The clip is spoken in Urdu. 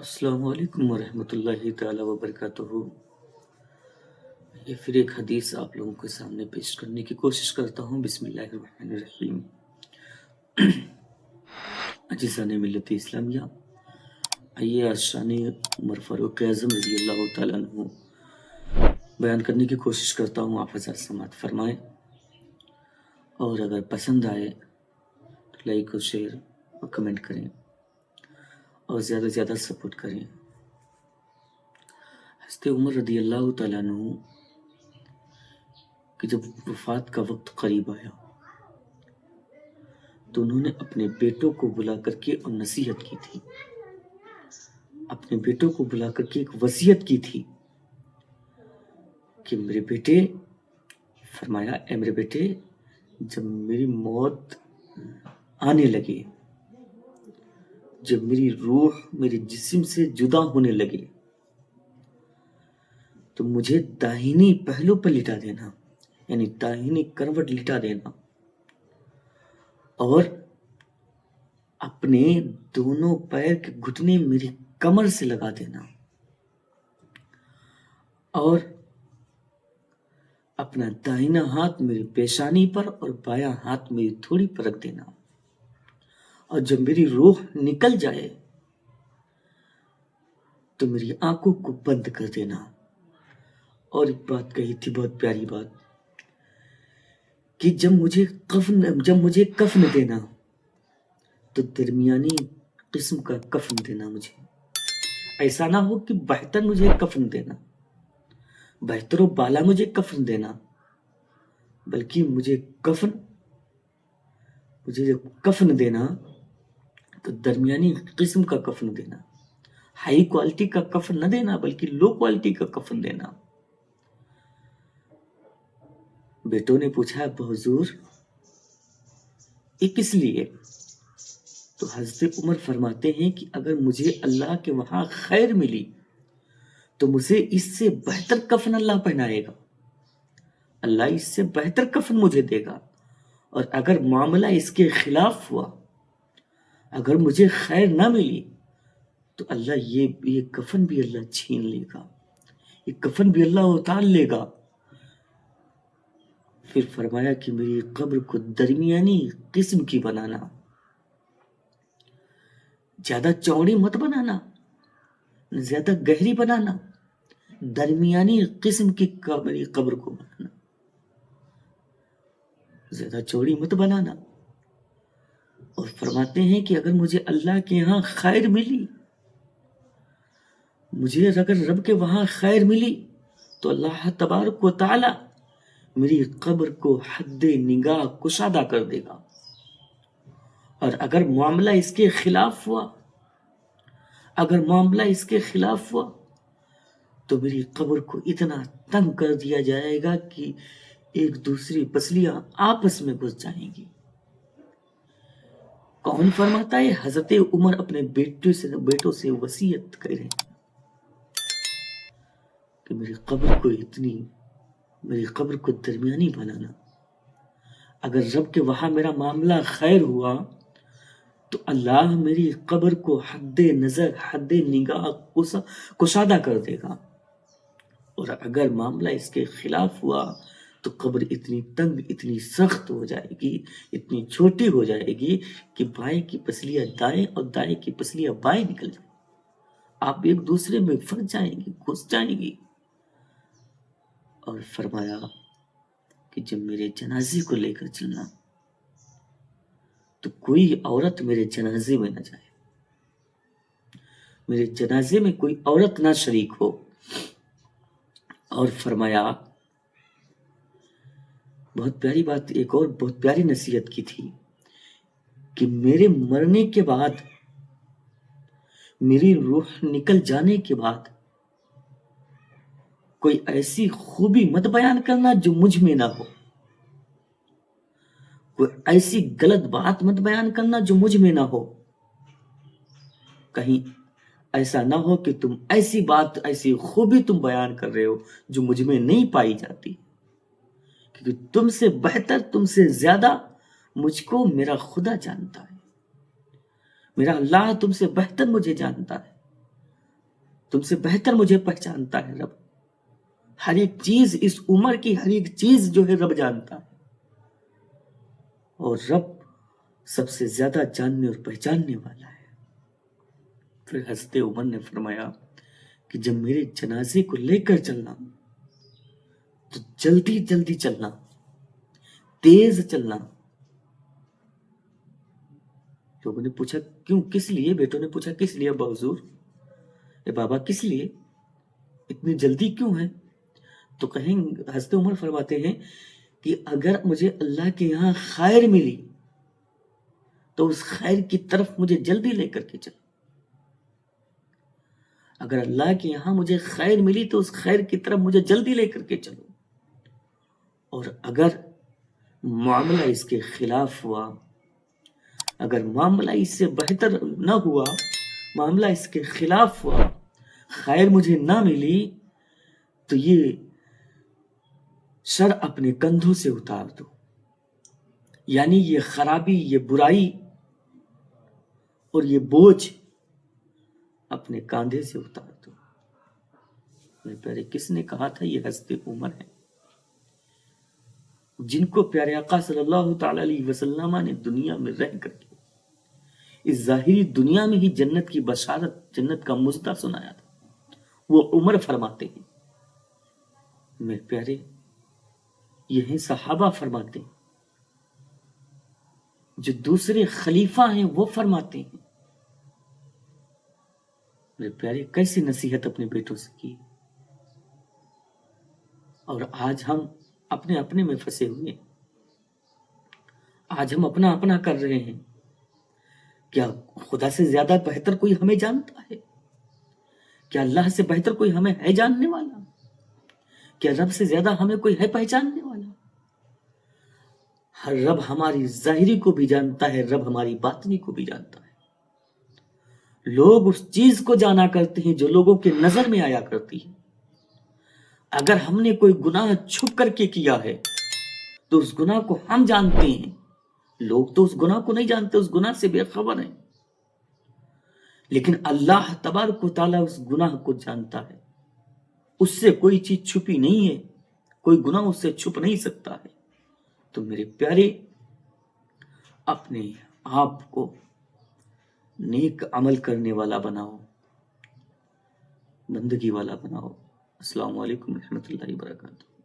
السلام علیکم ورحمۃ اللہ تعالیٰ وبرکاتہ۔ یہ پھر ایک حدیث آپ لوگوں کے سامنے پیش کرنے کی کوشش کرتا ہوں۔ بسم اللہ الرحمن الرحیم۔ عزیزان ملت اسلامیہ، آئیے آج شان عمر فاروق اعظم رضی اللہ تعالیٰ عنہ بیان کرنے کی کوشش کرتا ہوں۔ آپ حضرات سماعت فرمائیں، اور اگر پسند آئے تو لائک اور شیئر اور کمنٹ کریں، اور زیادہ سے زیادہ سپورٹ کریں۔ حضرت عمر رضی اللہ تعالیٰ عنہ کہ جب وفات کا وقت قریب آیا تو انہوں نے اپنے بیٹوں کو بلا کر کے اور نصیحت کی تھی، اپنے بیٹوں کو بلا کر کے ایک وصیت کی تھی کہ میرے بیٹے، فرمایا اے میرے بیٹے، جب میری موت آنے لگے، جب میری روح میرے جسم سے جدا ہونے لگے تو مجھے داہنی پہلو پر لٹا دینا، یعنی داہنی کروٹ لٹا دینا، اور اپنے دونوں پیر کے گھٹنے میری کمر سے لگا دینا، اور اپنا داہنا ہاتھ میری پیشانی پر اور بایاں ہاتھ میری تھوڑی پر رکھ دینا، اور جب میری روح نکل جائے تو میری آنکھوں کو بند کر دینا۔ اور ایک بات کہی تھی، بہت پیاری بات، کہ جب مجھے کفن دینا تو درمیانی قسم کا کفن دینا، مجھے ایسا نہ ہو کہ بہتر مجھے کفن دینا، بہتر و بالا مجھے کفن دینا، بلکہ مجھے جب کفن دینا تو درمیانی قسم کا کفن دینا، ہائی کوالٹی کا کفن نہ دینا بلکہ لو کوالٹی کا کفن دینا۔ بیٹوں نے پوچھا حضور یہ کس لیے؟ تو حضرت عمر فرماتے ہیں کہ اگر مجھے اللہ کے وہاں خیر ملی تو مجھے اس سے بہتر کفن اللہ پہنائے گا، اللہ اس سے بہتر کفن مجھے دے گا، اور اگر معاملہ اس کے خلاف ہوا، اگر مجھے خیر نہ ملی تو اللہ یہ کفن بھی اللہ چھین لے گا، یہ کفن بھی اللہ اتار لے گا۔ پھر فرمایا کہ میری قبر کو درمیانی قسم کی بنانا، زیادہ چوڑی مت بنانا، زیادہ گہری بنانا، درمیانی قسم کی میری قبر کو بنانا، زیادہ چوڑی مت بنانا۔ اور فرماتے ہیں کہ اگر مجھے اللہ کے یہاں خیر ملی، مجھے اگر رب کے وہاں خیر ملی تو اللہ تبارک و تعالی میری قبر کو حد نگاہ کشادہ کر دے گا، اور اگر معاملہ اس کے خلاف ہوا تو میری قبر کو اتنا تنگ کر دیا جائے گا کہ ایک دوسری پسلیاں آپس میں گھس جائیں گی۔ کون فرماتا ہے؟ حضرت عمر اپنے بیٹوں سے وصیت کر رہے ہیں کہ میری قبر کو درمیانی بنانا، اگر رب کے وہاں میرا معاملہ خیر ہوا تو اللہ میری قبر کو حد نظر حد نگاہ کشادہ کر دے گا، اور اگر معاملہ اس کے خلاف ہوا تو قبر اتنی تنگ، اتنی سخت ہو جائے گی، اتنی چھوٹی ہو جائے گی کہ بائیں کی پسلیاں دائیں اور دائیں کی پسلیاں بائیں نکل جائیں، آپ ایک دوسرے میں پھنس جائیں گی، گھس جائیں گی۔ اور فرمایا کہ جب میرے جنازے کو لے کر چلنا تو کوئی عورت میرے جنازے میں نہ جائے، میرے جنازے میں کوئی عورت نہ شریک ہو۔ اور فرمایا بہت پیاری بات، ایک اور بہت پیاری نصیحت کی تھی کہ میرے مرنے کے بعد، میری روح نکل جانے کے بعد کوئی ایسی خوبی مت بیان کرنا جو مجھ میں نہ ہو، کوئی ایسی غلط بات مت بیان کرنا جو مجھ میں نہ ہو، کہیں ایسا نہ ہو کہ تم ایسی بات، ایسی خوبی تم بیان کر رہے ہو جو مجھ میں نہیں پائی جاتی، کیونکہ تم سے بہتر، تم سے زیادہ مجھ کو میرا خدا جانتا ہے، میرا اللہ تم سے بہتر مجھے جانتا ہے۔ تم سے بہتر مجھے پہچانتا ہے رب. ہر ایک چیز، اس عمر کی ہر ایک چیز جو ہے رب جانتا ہے. اور رب سب سے زیادہ جاننے اور پہچاننے والا ہے. پھر حضرت عمر نے فرمایا کہ جب میرے جنازے کو لے کر چلنا تو جلدی جلدی چلنا، تیز چلنا. لوگوں نے پوچھا کیوں، کس لیے؟ بیٹوں نے پوچھا کس لیے ابا حضور، اے بابا کس لیے اتنی جلدی کیوں ہے؟ تو کہیں حضرت عمر فرماتے ہیں کہ اگر مجھے اللہ کے یہاں خیر ملی تو اس خیر کی طرف مجھے جلدی لے کر کے چلو. اگر اللہ کے یہاں مجھے خیر ملی تو اس خیر کی طرف مجھے جلدی لے کر کے چلو. اور اگر معاملہ اس کے خلاف ہوا، اگر معاملہ اس سے بہتر نہ ہوا، معاملہ اس کے خلاف ہوا، خیر مجھے نہ ملی، تو یہ شر اپنے کندھوں سے اتار دو. یعنی یہ خرابی، یہ برائی اور یہ بوجھ اپنے کاندھے سے اتار دو. میرے پیارے، کس نے کہا تھا؟ یہ حضرت عمر ہے، جن کو پیارے آقا صلی اللہ تعالی علیہ وسلم نے دنیا میں رہ کر کے اس ظاہری دنیا میں ہی جنت کی بشارت، جنت کا مژدہ سنایا تھا. وہ عمر فرماتے ہیں. میرے پیارے، یہ ہیں صحابہ فرماتے ہیں. جو دوسرے خلیفہ ہیں وہ فرماتے ہیں. میرے پیارے، کیسی نصیحت اپنے بیٹوں سے کی. اور آج ہم اپنے اپنے میں پھنسے ہوئے ہیں. آج ہم اپنا اپنا کر رہے ہیں. کیا خدا سے زیادہ بہتر کوئی ہمیں جانتا ہے؟ کیا اللہ سے بہتر کوئی ہمیں ہے جاننے والا؟ کیا رب سے زیادہ ہمیں کوئی ہے پہچاننے والا؟ ہر رب ہماری ظاہری کو بھی جانتا ہے، رب ہماری باطنی کو بھی جانتا ہے. لوگ اس چیز کو جانا کرتے ہیں جو لوگوں کے نظر میں آیا کرتی ہے. اگر ہم نے کوئی گناہ چھپ کر کے کیا ہے تو اس گناہ کو ہم جانتے ہیں. لوگ تو اس گناہ کو نہیں جانتے، اس گناہ سے بے خبر ہیں. لیکن اللہ تبارک و تعالیٰ اس گناہ کو جانتا ہے. اس سے کوئی چیز چھپی نہیں ہے، کوئی گناہ اس سے چھپ نہیں سکتا ہے. تو میرے پیارے، اپنے آپ کو نیک عمل کرنے والا بناؤ، بندگی والا بناؤ. السلام علیکم ورحمۃ اللہ وبرکاتہ.